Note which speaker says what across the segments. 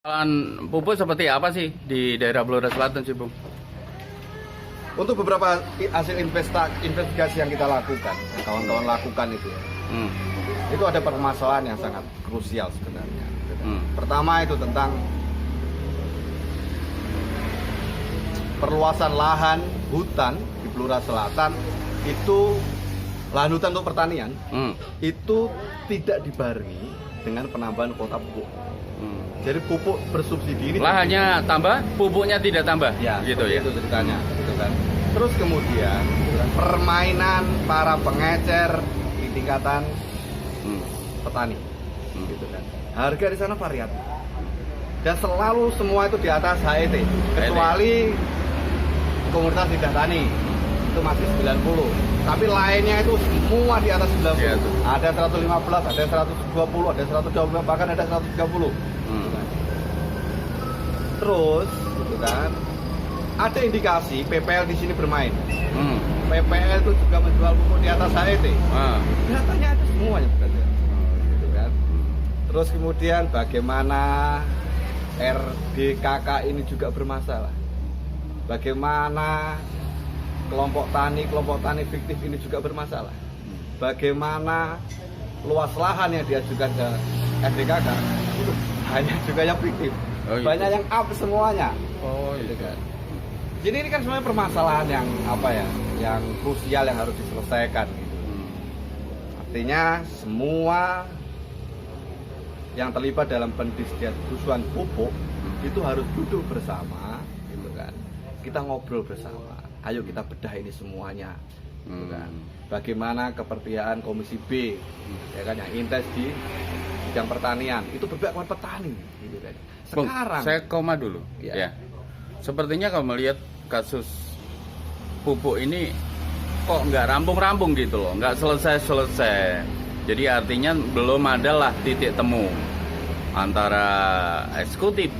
Speaker 1: Pupuk seperti apa sih di daerah Blora Selatan sih, Bung?
Speaker 2: Untuk beberapa hasil investigasi yang kita lakukan, yang kawan-kawan lakukan itu ya, itu ada permasalahan yang sangat krusial sebenarnya. Pertama itu tentang perluasan lahan hutan di Blora Selatan, itu lahan hutan untuk pertanian itu tidak dibarengi dengan penambahan kuota pupuk. Jadi pupuk bersubsidi ini
Speaker 1: lahannya tambah, pupuknya tidak tambah,
Speaker 2: ya,
Speaker 1: gitu ya.
Speaker 2: itu ceritanya, gitu kan. Terus kemudian permainan para pengecer di tingkatan petani, gitu kan. Harga di sana variatif dan selalu semua itu di atas HET, kecuali komunitas lidah tani itu masih 90, tapi lainnya itu semua di atas 90.
Speaker 1: Ya,
Speaker 2: ada 115, ada 120, ada 125, bahkan ada 130. Terus, gitu kan, ada indikasi PPL di sini bermain. PPL itu juga menjual pupuk di atas HET. Datanya itu semuanya, gitu kan. Terus kemudian bagaimana RDKK ini juga bermasalah. Bagaimana kelompok tani fiktif ini juga bermasalah. Bagaimana luas lahan yang diajukan ke RDKK itu hanya juga yang fiktif. Banyak yang up semuanya. Gitu kan. Jadi ini kan sebenarnya permasalahan yang yang krusial yang harus diselesaikan. Gitu. Artinya semua yang terlibat dalam pendistribusian pupuk itu harus duduk bersama, gitu kan. Kita ngobrol bersama. Ayo kita bedah ini semuanya. Gitu kan. Bagaimana kepercayaan Komisi B, ya kan, yang intens di bidang pertanian itu berpihak kepada petani, gitu kan. Sekarang
Speaker 1: Bung, saya koma dulu. Ya. Sepertinya kalau melihat kasus pupuk ini kok nggak rampung-rampung gitu loh, nggak selesai-selesai. Jadi artinya belum ada lah titik temu antara eksekutif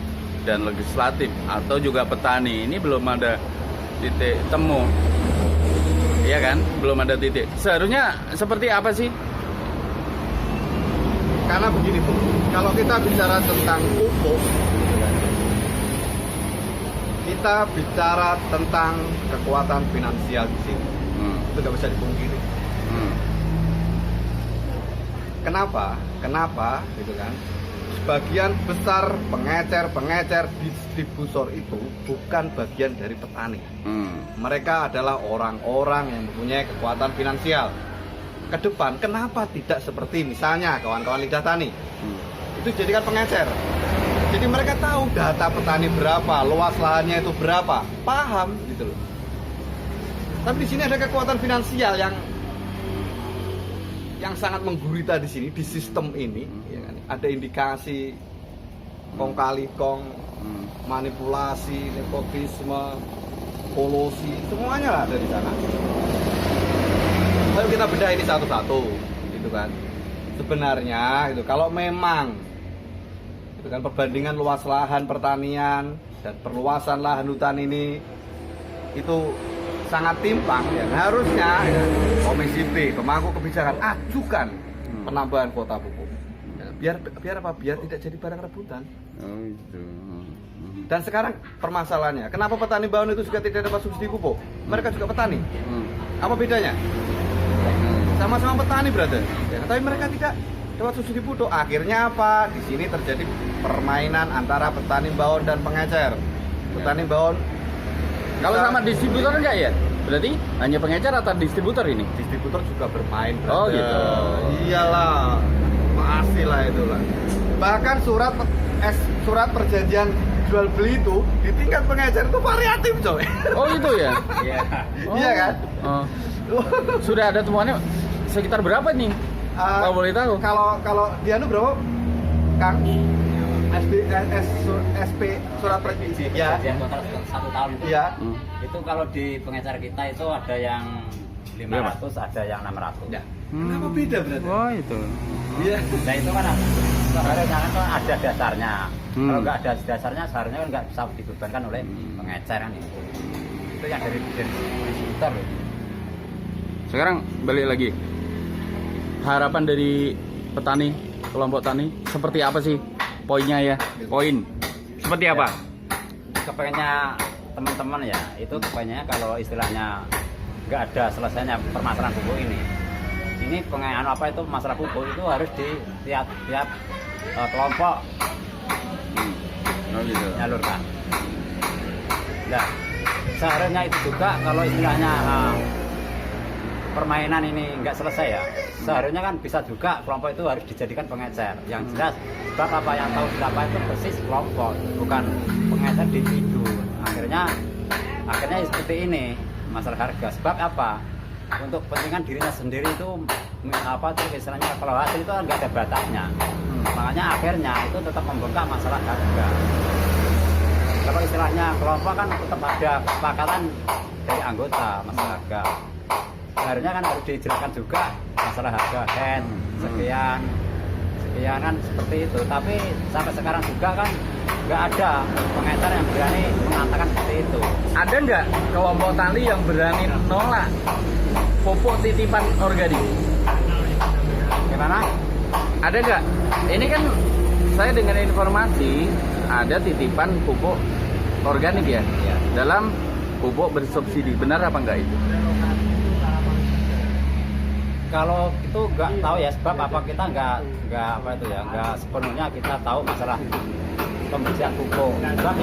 Speaker 1: dan legislatif atau juga petani. Ini belum ada titik temu. Iya kan? Belum ada titik. Seharusnya seperti apa sih?
Speaker 2: Karena begini, Bu, kalau kita bicara tentang pupuk, kita bicara tentang kekuatan finansial di sini. Itu nggak bisa dipungkiri. Kenapa? Gitu kan? Sebagian besar pengecer distributor itu bukan bagian dari petani. Mereka adalah orang-orang yang mempunyai kekuatan finansial. Ke depan, kenapa tidak seperti misalnya kawan-kawan lidah tani itu jadikan pengecer. Jadi mereka tahu data petani berapa, luas lahannya itu berapa, paham gitu loh. Tapi di sini ada kekuatan finansial yang sangat menggurita di sini, di sistem ini, ya kan? Ada indikasi kong kali kong, manipulasi, nepotisme, kolusi, semuanya lah ada di sana. Lalu kita bedah ini satu-satu, gitu kan. Sebenarnya itu kalau memang itu kan perbandingan luas lahan pertanian dan perluasan lahan hutan ini itu sangat timpang, ya harusnya Komisi B, pemangku kebijakan, ajukan penambahan kuota pupuk. Ya, biar apa? Biar tidak jadi barang rebutan. Dan sekarang permasalahannya, kenapa petani bawang itu juga tidak dapat subsidi pupuk? Mereka juga petani. Apa bedanya? Sama-sama petani, brother. Ya, tapi mereka tidak dapat subsidi pupuk. Akhirnya apa? Di sini terjadi permainan antara petani bawang dan pengecer. Petani bawang.
Speaker 1: Kalau sama distributor enggak ya? Berarti hanya pengecer atau distributor ini?
Speaker 2: Distributor juga bermain, brother.
Speaker 1: Oh gitu.
Speaker 2: Iyalah, masih lah itulah. Bahkan surat perjanjian jual beli itu di tingkat pengecer itu variatif, coy.
Speaker 1: Oh itu ya?
Speaker 2: Iya. Iya kan?
Speaker 1: Sudah ada temuannya sekitar berapa nih? Kalau boleh tahu.
Speaker 2: Kalau Dianu berapa, Kang? SP surat perjanjian. Ya.
Speaker 3: Total 1 tahun itu.
Speaker 2: Iya.
Speaker 3: Itu kalau di pengecer kita itu ada yang 500, ada yang 600.
Speaker 2: Ya. Kenapa beda berarti?
Speaker 1: Oh itu.
Speaker 2: Iya.
Speaker 3: Nah itu kan seharusnya kan ada dasarnya. Kalau nggak ada dasarnya seharusnya kan nggak bisa dibebankan oleh pengecer kan itu. Itu yang dari distributor loh.
Speaker 1: Sekarang balik lagi. Harapan dari petani, kelompok tani seperti apa sih? Poinnya ya, poin. seperti apa?
Speaker 3: Kepengennya teman-teman ya, itu kepengennya kalau istilahnya nggak ada selesainya permasalahan pupuk ini pengen apa itu masalah pupuk itu harus di tiap kelompok
Speaker 1: gitu.
Speaker 3: nyalurkan. Nah, seharusnya itu juga kalau istilahnya permainan ini nggak selesai ya, seharusnya kan bisa juga kelompok itu harus dijadikan pengecer yang jelas. Sebab apa yang tahu siapa itu persis kelompok, bukan pengecer individu. Akhirnya seperti ini masalah harga. Sebab apa? Untuk kepentingan dirinya sendiri itu apa tuh istilahnya kalau hasil itu nggak ada batasnya. Makanya akhirnya itu tetap membengkak masalah harga. Kalau istilahnya kelompok kan tetap ada kesepakatan dari anggota masalah harga. Seharusnya kan harus dijelaskan juga masalah harga sekian kan seperti itu. Tapi sampai sekarang juga kan nggak ada pengecer yang berani mengatakan seperti itu.
Speaker 1: Ada nggak kelompok tani yang berani nolak pupuk titipan organik?
Speaker 3: Gimana?
Speaker 1: Ada nggak? Ini kan saya dengar informasi ada titipan pupuk organik ya, dalam pupuk bersubsidi. Benar apa enggak itu?
Speaker 3: Kalau itu nggak tahu ya, sebab apa kita nggak apa itu ya, nggak sepenuhnya kita tahu masalah pemberian pupuk. Sebab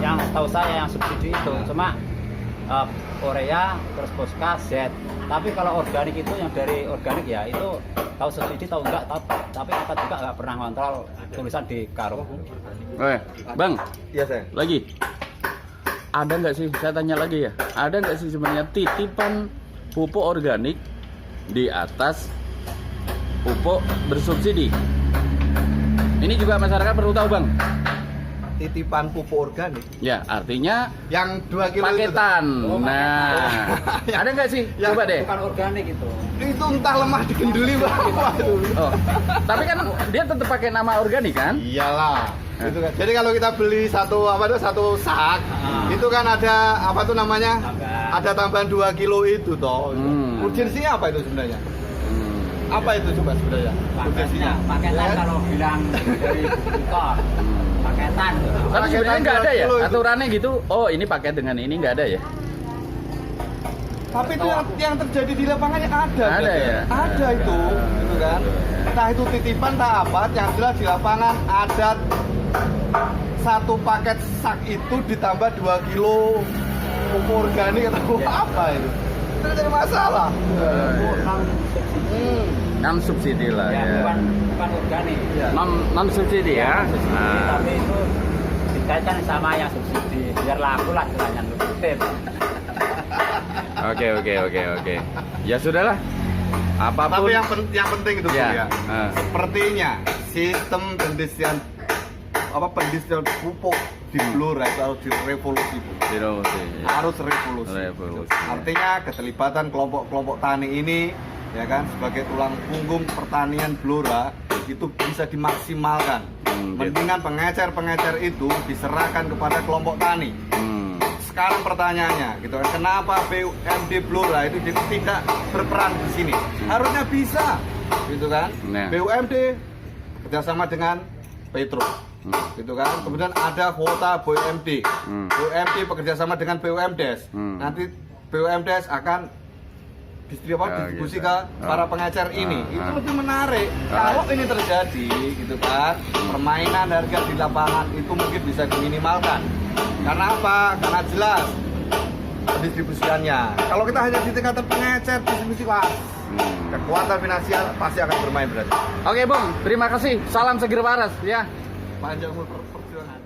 Speaker 3: yang tahu saya yang subsidi itu cuma urea, terus Poska, Z. Tapi kalau organik itu yang dari organik ya itu tahu subsidi tahu enggak, tapi kita juga nggak pernah kontrol tulisan di karung.
Speaker 1: Bang,
Speaker 2: Iya saya.
Speaker 1: lagi ada nggak sih? Saya tanya lagi ya, ada nggak sih sebenarnya titipan pupuk organik di atas pupuk bersubsidi? Ini juga masyarakat perlu tahu, Bang.
Speaker 2: Titipan pupuk organik
Speaker 1: Ya, artinya
Speaker 2: yang 2 kilo
Speaker 1: paketan.
Speaker 2: itu.
Speaker 1: Nah, ada nggak sih?
Speaker 2: Ya,
Speaker 1: Coba deh.
Speaker 3: Bukan organik itu.
Speaker 2: Itu entah lemah digenduli Pak.
Speaker 1: Oh, tapi kan dia tetap pakai nama organik kan?
Speaker 2: Iyalah. Gitu kan. Jadi kalau kita beli satu sak, itu kan ada apa tuh namanya? Ada tambahan 2 kilo itu toh. Urgensinya apa itu sebenarnya? Apa itu coba sebenarnya? Urgensinya.
Speaker 3: Paketan
Speaker 2: Ya.
Speaker 3: kalau bilang dari buku paketan.
Speaker 1: Tapi sebenarnya nggak ada ya
Speaker 2: 2 kilo itu.
Speaker 1: aturannya gitu. Oh, ini pakai dengan ini nggak ada ya?
Speaker 2: Tapi itu yang terjadi di lapangannya ada.
Speaker 1: Ada ya?
Speaker 2: Ada itu, gitu kan. Entah itu titipan, entah apa, yang jelas di lapangan ada satu paket sak itu ditambah 2 kilo pupuk organik atau apa itu. Itu jadi masalah.
Speaker 1: Non subsidi lah
Speaker 3: Ya,
Speaker 1: ya.
Speaker 3: bukan organik.
Speaker 1: Non subsidi ya.
Speaker 3: Subsidi,
Speaker 1: Nah.
Speaker 3: tapi itu dikaitkan sama yang subsidi biar laku lah istilahnya subsidi.
Speaker 1: Oke. Ya sudahlah. Apapun.
Speaker 2: Tapi yang penting itu
Speaker 1: Ya.
Speaker 2: ya. Sepertinya sistem pendistribusian pendistribusian pupuk di Blora itu harus direvolusi. Harus revolusi. Artinya keterlibatan kelompok-kelompok tani ini ya kan sebagai tulang punggung pertanian Blora itu bisa dimaksimalkan. Mendingan pengecer itu diserahkan kepada kelompok tani. Sekarang pertanyaannya gitu kan, kenapa BUMD Blora itu tidak berperan di sini? Harusnya bisa gitu kan.
Speaker 1: Nah.
Speaker 2: BUMD kerjasama dengan Petro gitu kan. Kemudian ada kuota BUMD. BUMD bekerjasama dengan BUMDes. Nanti BUMDes akan distribusi
Speaker 1: gitu.
Speaker 2: ke para pengecer ini. Itu lebih menarik. Kalau ini terjadi gitu kan, permainan harga di lapangan itu mungkin bisa diminimalkan. Karena apa? Karena jelas pendistribusiannya. Kalau kita hanya di tingkatan pengecer distribusi, kekuatan finansial pasti akan bermain berarti.
Speaker 1: Oke, Bung. Terima kasih. Salam seger waras ya.
Speaker 2: Panjang umur perjuangan.